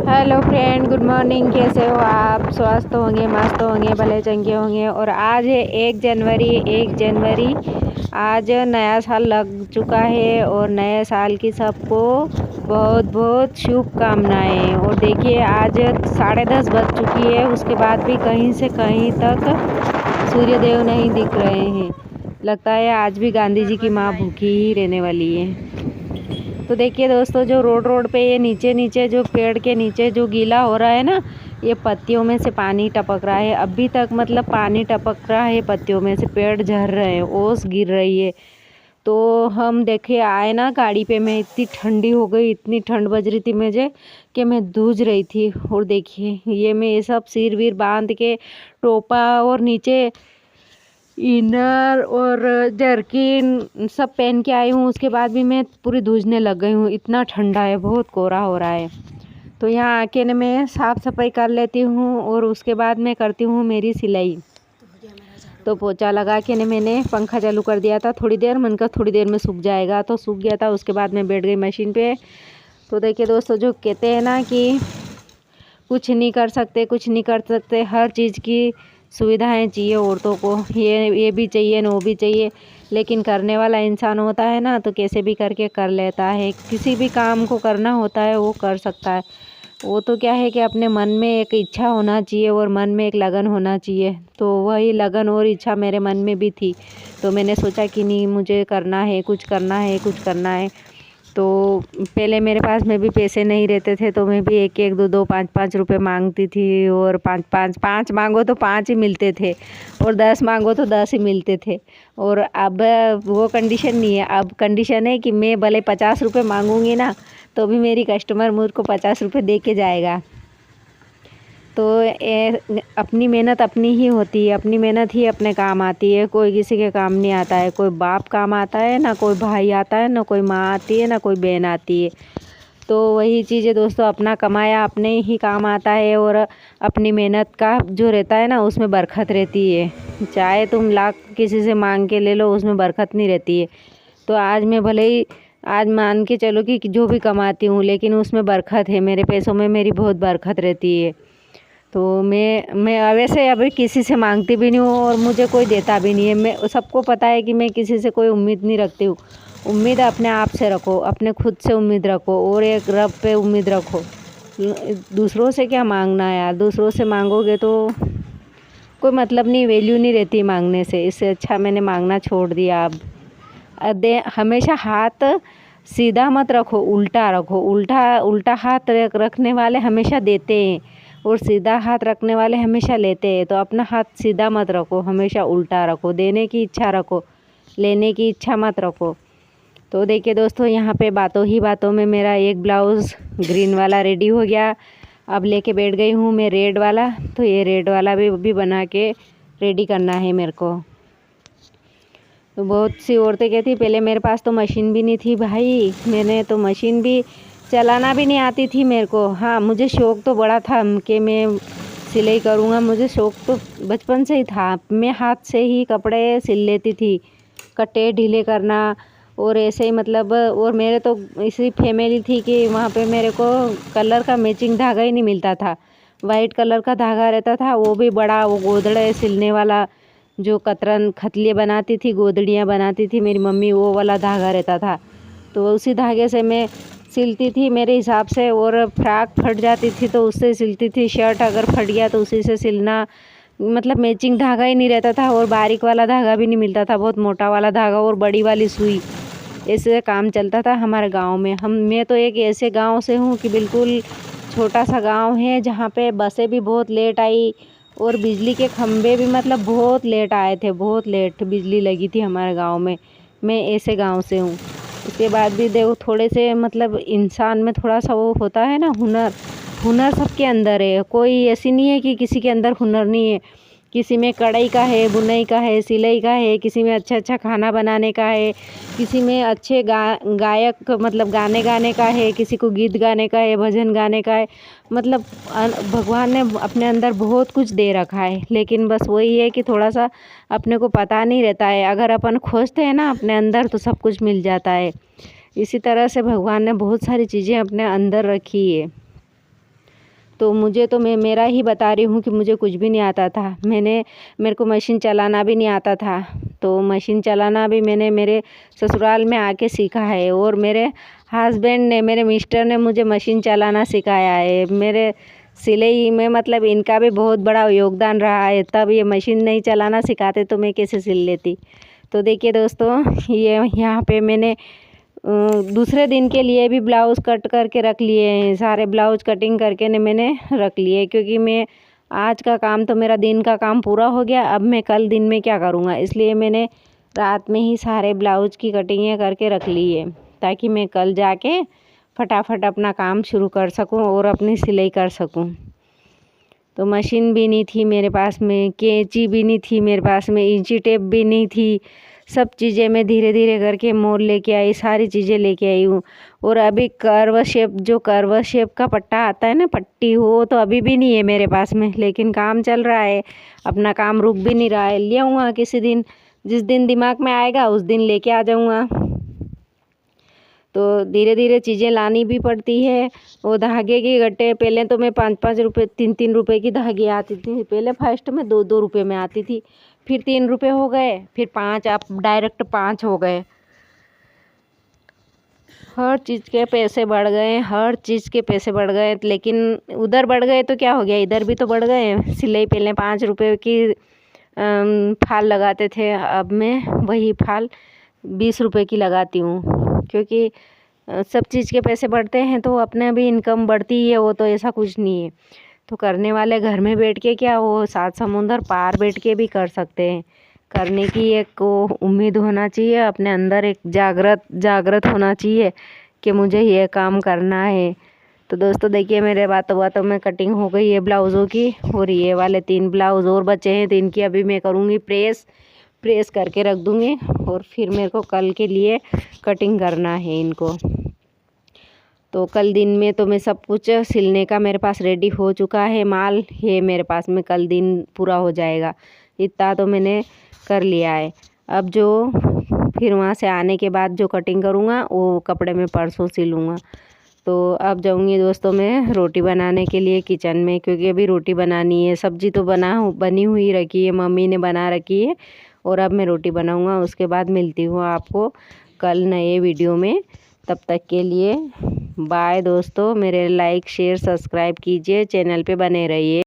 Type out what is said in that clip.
Hello friend, good morning. कैसे हो आप? स्वस्थ होंगे, मस्त होंगे, भले चंगे होंगे। और आज है 1 जनवरी। 1 जनवरी आज नया साल लग चुका है और नए साल की सबको बहुत बहुत शुभकामनाएं। और देखिए आज 10:30 बज चुकी है, उसके बाद भी कहीं से कहीं तक सूर्यदेव नहीं दिख रहे हैं। लगता है आज भी गांधी जी की माँ भूखी ही रहने वाली है। तो देखिए दोस्तों, जो रोड रोड पे ये नीचे नीचे जो पेड़ के नीचे जो गीला हो रहा है ना, ये पत्तियों में से पानी टपक रहा है। अभी तक मतलब पानी टपक रहा है पत्तियों में से, पेड़ झड़ रहे हैं, ओस गिर रही है। तो हम देखे आए ना गाड़ी पे, मैं इतनी ठंडी हो गई, इतनी ठंड बज रही थी मुझे कि मैं जूझ रही थी। और देखिए ये मैं ये सब सिर वीर बांध के टोपा और नीचे इनर और जर्किन सब पहन के आई हूँ। उसके बाद भी मैं पूरी धूझने लग गई हूँ, इतना ठंडा है, बहुत कोहरा हो रहा है। तो यहाँ आके न मैं साफ़ सफाई कर लेती हूँ और उसके बाद मैं करती हूँ मेरी सिलाई। तो पोछा लगा के न मैंने पंखा चालू कर दिया था थोड़ी देर, मन का थोड़ी देर में सूख जाएगा, तो सूख गया था। उसके बाद मैं बैठ गई मशीन पे। तो देखिए दोस्तों, जो कहते हैं ना कि कुछ नहीं कर सकते, कुछ नहीं कर सकते, हर चीज़ की सुविधाएं चाहिए औरतों को, ये भी चाहिए न वो भी चाहिए। लेकिन करने वाला इंसान होता है ना, तो कैसे भी करके कर लेता है। किसी भी काम को करना होता है वो कर सकता है। वो तो क्या है कि अपने मन में एक इच्छा होना चाहिए और मन में एक लगन होना चाहिए। तो वही लगन और इच्छा मेरे मन में भी थी। तो मैंने सोचा कि नहीं, मुझे करना है, कुछ करना है, कुछ करना है। तो पहले मेरे पास में भी पैसे नहीं रहते थे, तो मैं भी 1-1, 2-2, 5-5 रुपये मांगती थी। और 5 मांगो तो 5 ही मिलते थे, और 10 मांगो तो 10 ही मिलते थे। और अब वो कंडीशन नहीं है। अब कंडीशन है कि मैं भले 50 रुपये मांगूंगी ना, तो भी मेरी कस्टमर मुझको 50 रुपये दे के जाएगा। तो अपनी मेहनत अपनी ही होती है, अपनी मेहनत ही अपने काम आती है। कोई किसी के काम नहीं आता है। कोई बाप काम आता है ना, कोई भाई आता है ना, कोई माँ आती है ना, कोई बहन आती है। तो वही चीज़ है दोस्तों, अपना कमाया अपने ही काम आता है। और अपनी मेहनत का जो रहता है ना, उसमें बरकत रहती है। चाहे तुम लाख किसी से मांग के ले लो, उसमें बरकत नहीं रहती है। तो आज मैं भले ही आज मान के चलो कि जो भी कमाती हूँ, लेकिन उसमें बरकत है, मेरे पैसों में मेरी बहुत बरकत रहती है। तो मैं वैसे अभी किसी से मांगती भी नहीं हूँ और मुझे कोई देता भी नहीं है। मैं सबको पता है कि मैं किसी से कोई उम्मीद नहीं रखती हूँ। उम्मीद अपने आप से रखो, अपने खुद से उम्मीद रखो और एक रब पे उम्मीद रखो। दूसरों से क्या मांगना है यार, दूसरों से मांगोगे तो कोई मतलब नहीं, वैल्यू नहीं रहती मांगने से। इससे अच्छा मैंने मांगना छोड़ दिया। अब हमेशा हाथ सीधा मत रखो, उल्टा रखो। उल्टा उल्टा हाथ रखने वाले हमेशा देते हैं और सीधा हाथ रखने वाले हमेशा लेते हैं। तो अपना हाथ सीधा मत रखो, हमेशा उल्टा रखो। देने की इच्छा रखो, लेने की इच्छा मत रखो। तो देखिए दोस्तों, यहाँ पे बातों ही बातों में मेरा एक ब्लाउज़ ग्रीन वाला रेडी हो गया। अब लेके बैठ गई हूँ मैं रेड वाला। तो ये रेड वाला भी बना के रेडी करना है मेरे को। तो बहुत सी औरतें कहती पहले मेरे पास तो मशीन भी नहीं थी भाई, मैंने तो मशीन भी चलाना भी नहीं आती थी मेरे को। हाँ, मुझे शौक़ तो बड़ा था कि मैं सिलाई करूँगा, मुझे शौक़ तो बचपन से ही था। मैं हाथ से ही कपड़े सिल लेती थी, कटे ढीले करना और ऐसे ही मतलब। और मेरे तो इसी फैमिली थी कि वहाँ पे मेरे को कलर का मैचिंग धागा ही नहीं मिलता था। वाइट कलर का धागा रहता था, वो भी बड़ा, वो गोदड़े सिलने वाला, जो कतरन खतलिए बनाती थी, गोदड़ियाँ बनाती थी मेरी मम्मी, वो वाला धागा रहता था। तो उसी धागे से मैं सिलती थी मेरे हिसाब से। और फ्रॉक फट जाती थी तो उससे सिलती थी, शर्ट अगर फट गया तो उसी से सिलना। मतलब मैचिंग धागा ही नहीं रहता था और बारीक वाला धागा भी नहीं मिलता था, बहुत मोटा वाला धागा और बड़ी वाली सुई, ऐसे काम चलता था हमारे गांव में। मैं तो एक ऐसे गांव से हूँ कि बिल्कुल छोटा सा गांव है, जहाँ पे बसें भी बहुत लेट आई और बिजली के खंभे भी मतलब बहुत लेट आए थे, बहुत लेट बिजली लगी थी हमारे गांव में। मैं ऐसे गांव से हूँ। उसके बाद भी देखो, थोड़े से मतलब इंसान में थोड़ा सा वो होता है ना, हुनर सबके अंदर है। कोई ऐसी नहीं है कि किसी के अंदर हुनर नहीं है। किसी में कढ़ाई का है, बुनाई का है, सिलाई का है, किसी में अच्छा अच्छा खाना बनाने का है, किसी में अच्छे गायक मतलब गाने का है, किसी को गीत गाने का है, भजन गाने का है। मतलब भगवान ने अपने अंदर बहुत कुछ दे रखा है, लेकिन बस वही है कि थोड़ा सा अपने को पता नहीं रहता है। अगर अपन खोजते हैं ना अपने अंदर, तो सब कुछ मिल जाता है। इसी तरह से भगवान ने बहुत सारी चीज़ें अपने अंदर रखी है। तो मुझे तो मैं मेरा ही बता रही हूँ कि मुझे कुछ भी नहीं आता था। मेरे को मशीन चलाना भी नहीं आता था। तो मशीन चलाना भी मैंने मेरे ससुराल में आके सीखा है, और मेरे हस्बैंड ने, मेरे मिस्टर ने मुझे मशीन चलाना सिखाया है। मेरे सिलाई में मतलब इनका भी बहुत बड़ा योगदान रहा है। तब ये मशीन नहीं चलाना सिखाते तो मैं कैसे सिल लेती। तो देखिए दोस्तों, ये यहाँ पे मैंने दूसरे दिन के लिए भी ब्लाउज़ कट करके रख लिए हैं। सारे ब्लाउज़ कटिंग करके ने मैंने रख लिए, क्योंकि मैं आज का काम तो मेरा दिन का काम पूरा हो गया। अब मैं कल दिन में क्या करूँगा, इसलिए मैंने रात में ही सारे ब्लाउज़ की कटिंगें करके रख ली है, ताकि मैं कल जाके फटाफट अपना काम शुरू कर सकूं और अपनी सिलाई कर सकूं। तो मशीन भी नहीं थी मेरे पास में, कैंची भी नहीं थी मेरे पास में, इंची टेप भी नहीं थी। सब चीज़ें मैं धीरे धीरे करके मोल लेके आई, सारी चीज़ें लेके आई हूँ। और अभी कर्व शेप का पट्टा आता है ना, पट्टी, वो तो अभी भी नहीं है मेरे पास में, लेकिन काम चल रहा है, अपना काम रुक भी नहीं रहा है। ले आऊँगा किसी दिन, जिस दिन दिमाग में आएगा उस दिन लेके आ जाऊँगा। तो धीरे धीरे चीज़ें लानी भी पड़ती है। वो धागे की गट्टे, पहले तो मैं 5-5 रुपये 3-3 रुपये की धागे आती थी। पहले फर्स्ट में 2-2 रुपये में आती थी, फिर 3 रुपये हो गए, फिर 5, अब डायरेक्ट 5 हो गए। हर चीज़ के पैसे बढ़ गए, हर चीज़ के पैसे बढ़ गए। लेकिन उधर बढ़ गए तो क्या हो गया, इधर भी तो बढ़ गए। सिलाई पहले 5 रुपये की फाल लगाते थे, अब मैं वही फाल 20 रुपये की लगाती हूँ, क्योंकि सब चीज़ के पैसे बढ़ते हैं तो अपने भी इनकम बढ़ती है। वो तो ऐसा कुछ नहीं है। तो करने वाले घर में बैठ के क्या, वो 7 समुंदर पार बैठ के भी कर सकते हैं। करने की एक उम्मीद होना चाहिए, अपने अंदर एक जागृत होना चाहिए कि मुझे ये काम करना है। तो दोस्तों देखिए, मेरे बातों बातों में कटिंग हो गई है ब्लाउज़ों की, और ये वाले 3 ब्लाउज़ और बचे हैं, तो इनकी अभी मैं करूँगी प्रेस करके रख दूँगी। और फिर मेरे को कल के लिए कटिंग करना है इनको। तो कल दिन में तो मैं सब कुछ सिलने का मेरे पास रेडी हो चुका है माल, ये मेरे पास में कल दिन पूरा हो जाएगा। इतना तो मैंने कर लिया है। अब जो फिर वहाँ से आने के बाद जो कटिंग करूँगा वो कपड़े में परसों सिलूँगा। तो अब जाऊँगी दोस्तों मैं रोटी बनाने के लिए किचन में, क्योंकि अभी रोटी बनानी है। सब्जी तो बनी हुई रखी है, मम्मी ने बना रखी है, और अब मैं रोटी बनाऊँगा। उसके बाद मिलती हूँ आपको कल नए वीडियो में। तब तक के लिए बाय दोस्तों। मेरे लाइक शेयर सब्सक्राइब कीजिए, चैनल पे बने रहिए।